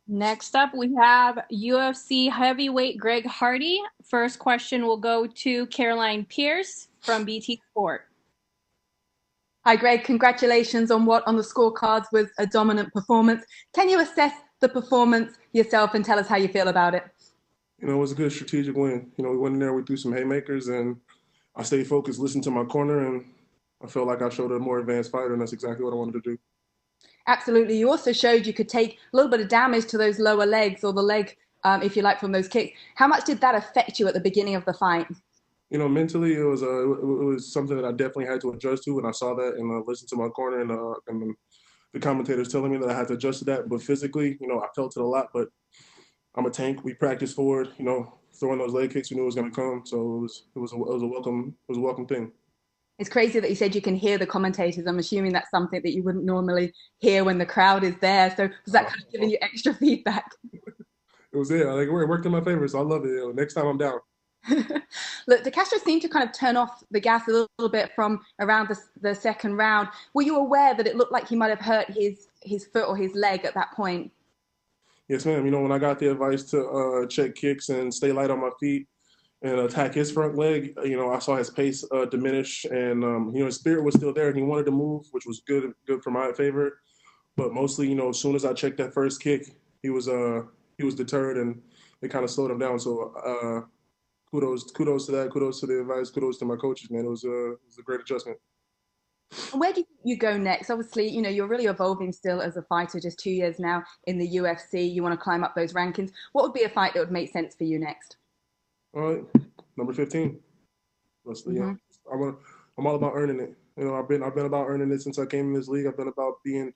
Next up, we have UFC heavyweight Greg Hardy. First question will go to Caroline Pierce from BT Sport. Hi, Greg. Congratulations on what on the scorecards was a dominant performance. Can you assess the performance yourself and tell us how you feel about it? It was a good strategic win. We went in there, we threw some haymakers, and I stayed focused, listened to my corner, and I felt like I showed a more advanced fighter, and that's exactly what I wanted to do. Absolutely. You also showed you could take a little bit of damage to those lower legs or the leg, if you like, from those kicks. How much did that affect you at the beginning of the fight? Mentally, it was something that I definitely had to adjust to, and I saw that and listened to my corner and the commentators telling me that I had to adjust to that. But physically, I felt it a lot. But I'm a tank. We practiced forward. Throwing those leg kicks, we knew it was going to come. So it was a welcome thing. It's crazy that you said you can hear the commentators. I'm assuming that's something that you wouldn't normally hear when the crowd is there. So was that kind of giving you extra feedback? It was there. Like it worked in my favor, so I love it. Next time I'm down. Look, De Castro seemed to kind of turn off the gas a little bit from around the second round. Were you aware that it looked like he might have hurt his foot or his leg at that point? Yes, ma'am. When I got the advice to check kicks and stay light on my feet and attack his front leg, I saw his pace diminish, and his spirit was still there, and he wanted to move, which was good for my favor. But mostly, as soon as I checked that first kick, he was he was deterred, and it kind of slowed him down. So kudos to that, kudos to the advice, kudos to my coaches, man. It was a great adjustment. And where do you go next? Obviously, you're really evolving still as a fighter, just 2 years now in the UFC. You want to climb up those rankings. What would be a fight that would make sense for you next? All right, number 15. Let's, Hmm. I want. I'm all about earning it. I've been about earning it since I came in this league. I've been about being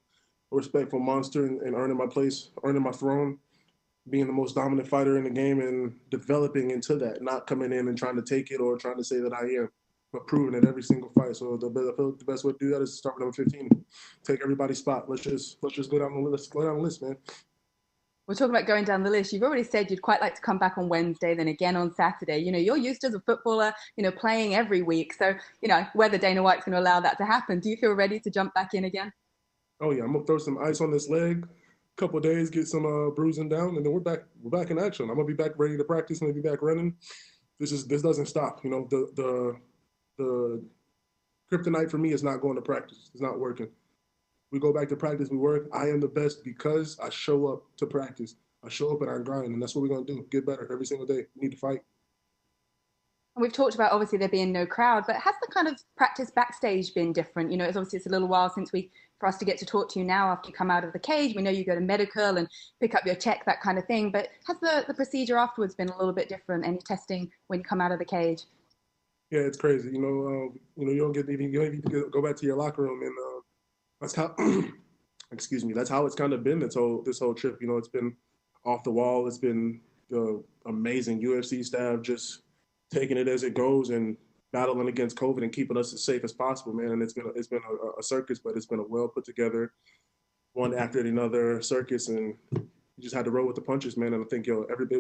a respectful monster and earning my place, earning my throne, being the most dominant fighter in the game, and developing into that. Not coming in and trying to take it or trying to say that I am, but proving it every single fight. So I feel like the best way to do that is to start with number 15. Take everybody's spot. Let's just go down the list. Go down the list, man. We're talking about going down the list. You've already said you'd quite like to come back on Wednesday, then again on Saturday. You're used as a footballer, playing every week. So, whether Dana White's going to allow that to happen, do you feel ready to jump back in again? Oh yeah, I'm gonna throw some ice on this leg. Couple of days, get some bruising down, and then we're back. We're back in action. I'm gonna be back ready to practice. I'm gonna be back running. This doesn't stop. The kryptonite for me is not going to practice. It's not working. We go back to practice. We work. I am the best because I show up to practice. I show up and I grind, and that's what we're gonna do. Get better every single day. We need to fight. And we've talked about obviously there being no crowd, but has the kind of practice backstage been different? It's obviously it's a little while since for us to get to talk to you now after you come out of the cage. We know you go to medical and pick up your check, that kind of thing. But has the procedure afterwards been a little bit different? Any testing when you come out of the cage? Yeah, it's crazy. You don't get even you don't even go back to your locker room, and that's how. Excuse me. That's how it's kind of been this whole trip. It's been off the wall. It's been the amazing UFC staff just taking it as it goes and battling against COVID and keeping us as safe as possible, man. And it's been a circus, but it's been a well put together one after another circus, and you just had to roll with the punches, man. And I think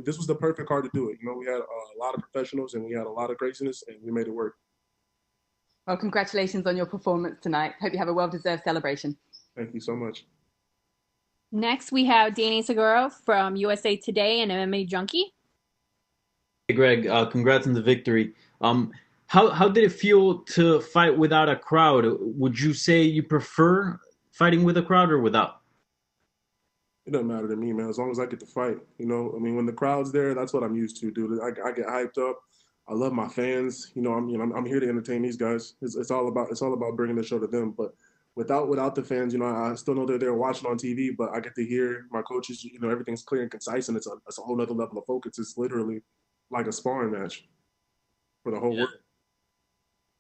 this was the perfect card to do it. We had a lot of professionals and we had a lot of craziness, and we made it work. Well, congratulations on your performance tonight. Hope you have a well-deserved celebration. Thank you so much. Next, we have Danny Seguro from USA Today and MMA Junkie. Hey Greg, congrats on the victory. How did it feel to fight without a crowd? Would you say you prefer fighting with a crowd or without? It doesn't matter to me, man. As long as I get to fight, when the crowd's there, that's what I'm used to, dude. I get hyped up. I love my fans. I'm here to entertain these guys. It's all about bringing the show to them. But without the fans, I still know they're there watching on TV. But I get to hear my coaches. Everything's clear and concise, and it's a whole other level of focus. It's literally like a sparring match for the whole Yeah. world.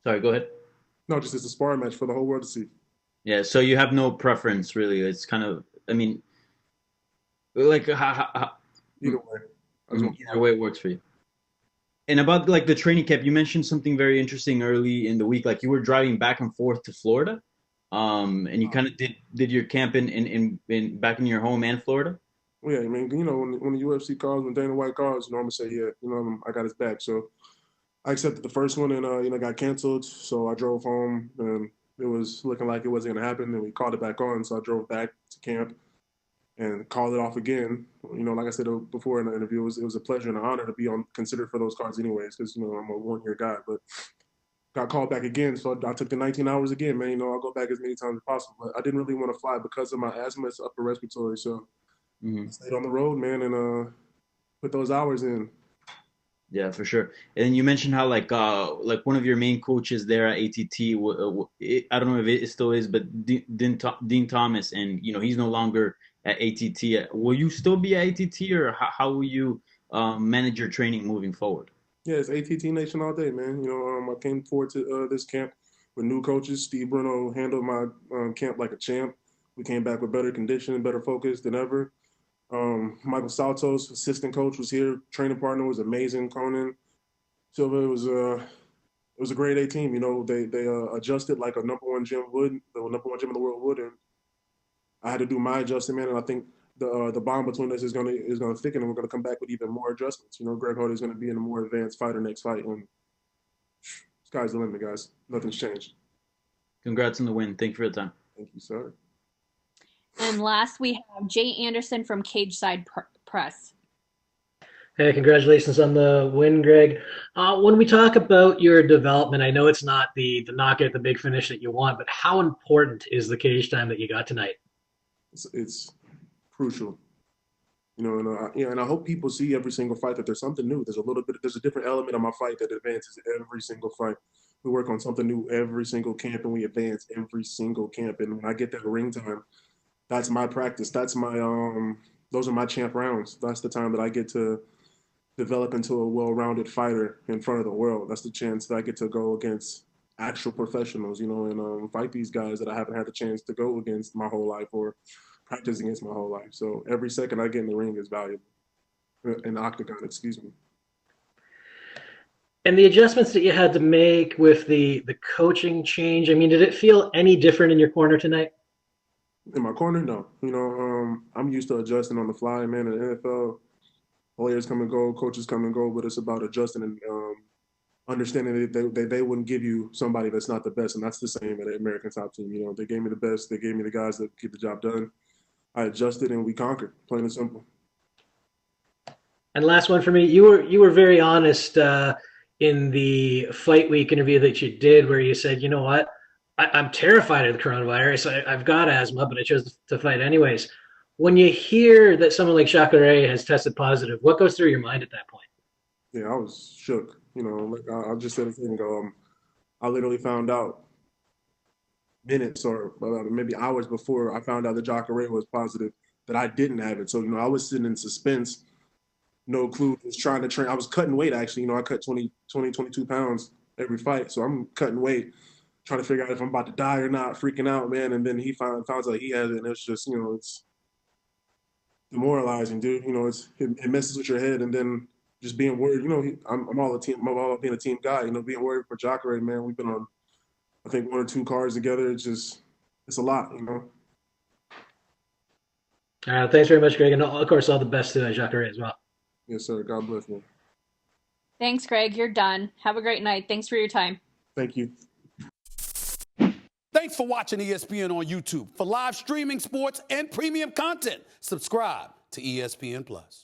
Sorry, go ahead. No, just it's a sparring match for the whole world to see. Yeah, so you have no preference really. It's kind of, I mean, like Either way, I just want to either fight. way it works for you. And about like the training camp, you mentioned something very interesting early in the week. Like you were driving back and forth to Florida, and you kind of did your camp in back in your home and Florida. Well, yeah, I mean, when the UFC calls, when Dana White calls, I'm gonna say, yeah, I got his back. So I accepted the first one, and got canceled. So I drove home, and it was looking like it wasn't gonna happen. And we called it back on, so I drove back to camp, and call it off again. You know, like I said before in the interview, it was a pleasure and an honor to be considered for those cards anyways, because, you know, I'm a 1-year guy, but got called back again. So I took the 19 hours again, man. You know, I'll go back as many times as possible, but I didn't really want to fly because of my asthma. It's upper respiratory. So I stayed on the road, man, and put those hours in. Yeah, for sure. And you mentioned how like one of your main coaches there at ATT, I don't know if it still is, but Dean Thomas, and you know he's no longer at ATT. Will you still be at ATT, or how will you manage your training moving forward? Yeah, it's ATT Nation all day, man. You know, I came forward to this camp with new coaches. Steve Bruno handled my camp like a champ. We came back with better condition, better focus than ever. Michael Saltos, assistant coach, was here. Training partner was amazing. Conan Silva, it was a grade A team. You know, they adjusted like a number one gym would, the number one gym in the world would, and I had to do my adjustment, man. And I think the bond between us is gonna thicken, and we're gonna come back with even more adjustments. You know, Greg Hardy is gonna be in a more advanced fighter next fight, and sky's the limit, guys. Nothing's changed. Congrats on the win. Thank you for the time. Thank you, sir. And last, we have Jay Anderson from Cage Side Press. Hey, congratulations on the win, Greg. When we talk about your development, I know it's not the knockout, the big finish that you want, but how important is the cage time that you got tonight? It's crucial. You know, and I hope people see every single fight that there's something new. There's a different element of my fight that advances every single fight. We work on something new every single camp, and we advance every single camp. And when I get that ring time, that's my practice. That's my those are my champ rounds. That's the time that I get to develop into a well-rounded fighter in front of the world. That's the chance that I get to go against actual professionals, you know, and fight these guys that I haven't had the chance to go against my whole life or practice against my whole life. So every second I get in the ring is valuable. In the octagon, excuse me. And the adjustments that you had to make with the coaching change, I mean, did it feel any different in your corner tonight? In my corner, no. You know, I'm used to adjusting on the fly, man. In the NFL, players come and go, coaches come and go, but it's about adjusting and understanding that they wouldn't give you somebody that's not the best, and that's the same at the American Top Team. You know, they gave me the best. They gave me the guys that get the job done. I adjusted and we conquered, plain and simple. And last one for me, you were very honest in the fight week interview that you did, where you said, you know what, I'm terrified of the coronavirus. I've got asthma, but I chose to fight anyways. When you hear that someone like Jacare has tested positive, what goes through your mind at that point? Yeah, I was shook. You know, like I just said a second ago, I literally found out minutes or maybe hours before I found out that Jacare was positive, that I didn't have it. So, you know, I was sitting in suspense, no clue, just trying to train. I was cutting weight, actually. You know, I cut 22 pounds every fight. So I'm cutting weight, trying to figure out if I'm about to die or not, freaking out, man. And then he finds out he has it, and it's just, you know, it's demoralizing, dude. You know, it messes with your head, and then just being worried. You know, I'm all about being a team guy. You know, being worried for Jacare, man. We've been on, I think, 1 or 2 cars together. It's a lot, you know. Thanks very much, Greg, and of course, all the best to Jacare as well. Yes, sir. God bless me. Thanks, Greg. You're done. Have a great night. Thanks for your time. Thank you. Thanks for watching ESPN on YouTube. For live streaming sports and premium content, subscribe to ESPN+.